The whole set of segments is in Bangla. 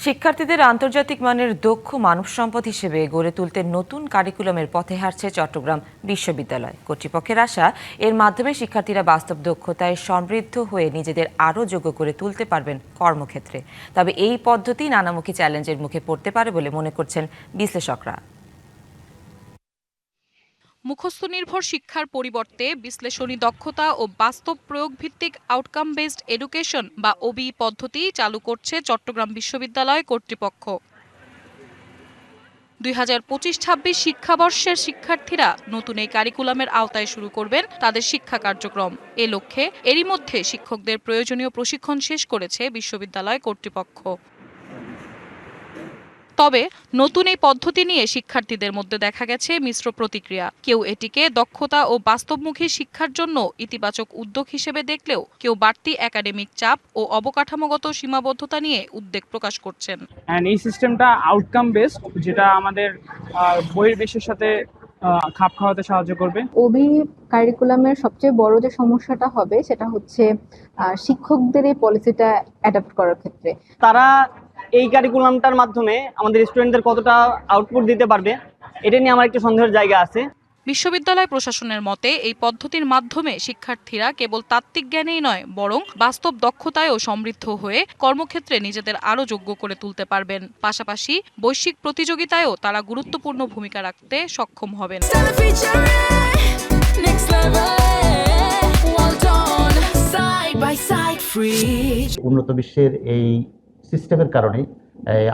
শিক্ষার্থীদের আন্তর্জাতিক মানের দক্ষ মানব সম্পদ হিসেবে গড়ে তুলতে নতুন কারিকুলামের পথে হাঁটছে চট্টগ্রাম বিশ্ববিদ্যালয় কর্তৃপক্ষের আশা, এর মাধ্যমে শিক্ষার্থীরা বাস্তব দক্ষতায় সমৃদ্ধ হয়ে নিজেদের আরও যোগ্য করে তুলতে পারবেন কর্মক্ষেত্রে। তবে এই পদ্ধতি নানামুখী চ্যালেঞ্জের মুখে পড়তে পারে বলে মনে করছেন বিশ্লেষকরা। মুখস্থ নির্ভর শিক্ষার পরিবর্তে বিশ্লেষণী দক্ষতা ও বাস্তব প্রয়োগ ভিত্তিক আউটকাম বেসড এডুকেশন বা ওবি পদ্ধতি চালু করছে চট্টগ্রাম বিশ্ববিদ্যালয় কর্তৃপক্ষ। 2025-26 শিক্ষাবর্ষের শিক্ষার্থীরা নতুন এই কারিকুলামের আওতায় শুরু করবেন তাদের শিক্ষা কার্যক্রম। এ লক্ষ্যে এরই মধ্যে শিক্ষকদের প্রয়োজনীয় প্রশিক্ষণ শেষ করেছে বিশ্ববিদ্যালয় কর্তৃপক্ষ। তবে নতুন এই পদ্ধতি নিয়ে শিক্ষার্থীদের মধ্যে দেখা গেছে মিশ্র প্রতিক্রিয়া। কেউ এটিকে দক্ষতা ও বাস্তবমুখী শিক্ষার জন্য ইতিবাচক উদ্যোগ হিসেবে দেখলেও কেউ বাড়তি একাডেমিক চাপ ও অবকাঠামোগত সীমাবদ্ধতা নিয়ে উদ্বেগ প্রকাশ করছেন। এই সিস্টেমটা আউটকাম বেসড, যেটা আমাদের বহির্বিশ্বের সাথে খাপ খাওয়াতে সাহায্য করবে। ওবি কারিকুলামের সবচেয়ে বড় যে সমস্যাটা হবে সেটা হচ্ছে শিক্ষকদের এই পলিসিটা অ্যাডাপ্ট করার ক্ষেত্রে। তারা এই কারিকুলামটার মাধ্যমে আমাদের স্টুডেন্টদের কতটা আউটপুট দিতে পারবে, এটা নিয়ে আমার একটু সন্দেহের জায়গা আছে। বিশ্ববিদ্যালয় প্রশাসনের মতে এই পদ্ধতির মাধ্যমে শিক্ষার্থীরা কেবল তাত্ত্বিক জ্ঞানেই নয়, বরং বাস্তব দক্ষতায়ও সমৃদ্ধ হয়ে কর্মক্ষেত্রে নিজেদের আরও যোগ্য করে তুলতে পারবেন। পাশাপাশি বৈশ্বিক প্রতিযোগিতায়ও তারা গুরুত্বপূর্ণ ভূমিকা রাখতে সক্ষম হবেন। উন্নত বিশ্বের এই সিস্টেমের কারণে,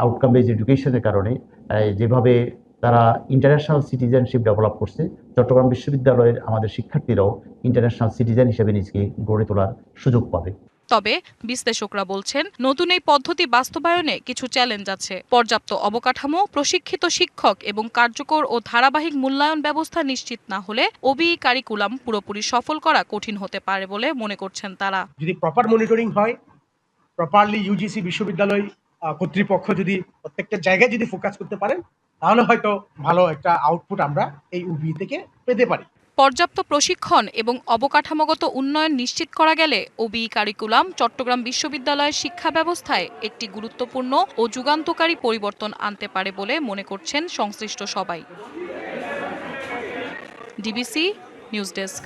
আউটকাম বেসড এডুকেশনের কারণে যেভাবে তারা ইন্টারন্যাশনাল সিটিজেনশিপ ডেভেলপ করছে, চট্টগ্রাম বিশ্ববিদ্যালয়ের আমাদের শিক্ষার্থীরাও ইন্টারন্যাশনাল সিটিজেন হিসেবে নিজেকে গড়ে তোলার সুযোগ পাবে। তবে বিশ্লেষকরা বলছেন, নতুন এই পদ্ধতি বাস্তবায়নে কিছু চ্যালেঞ্জ আছে। পর্যাপ্ত অবকাঠামো, প্রশিক্ষিত শিক্ষক এবং কার্যকর ও ধারাবাহিক মূল্যায়ন ব্যবস্থা নিশ্চিত না হলে ওবি কারিকুলাম পুরোপুরি সফল করা কঠিন হতে পারে বলে মনে করছেন তারা। যদি প্রপার মনিটরিং হয়, প্রপারলি ইউজিসি বিশ্ববিদ্যালয় কর্তৃপক্ষ যদি প্রত্যেকটা জায়গায় যদি ফোকাস করতে পারেন, তাহলে হয়তো ভালো একটা আউটপুট আমরা এই ওবি থেকে পেতে পারি। পর্যাপ্ত প্রশিক্ষণ এবং অবকাঠামোগত উন্নয়ন নিশ্চিত করা গেলে ওবি কারিকুলাম চট্টগ্রাম বিশ্ববিদ্যালয়ের শিক্ষা ব্যবস্থায় একটি গুরুত্বপূর্ণ ও যুগান্তকারী পরিবর্তন আনতে পারে বলে মনে করছেন সংশ্লিষ্ট সবাই। DBC news desk.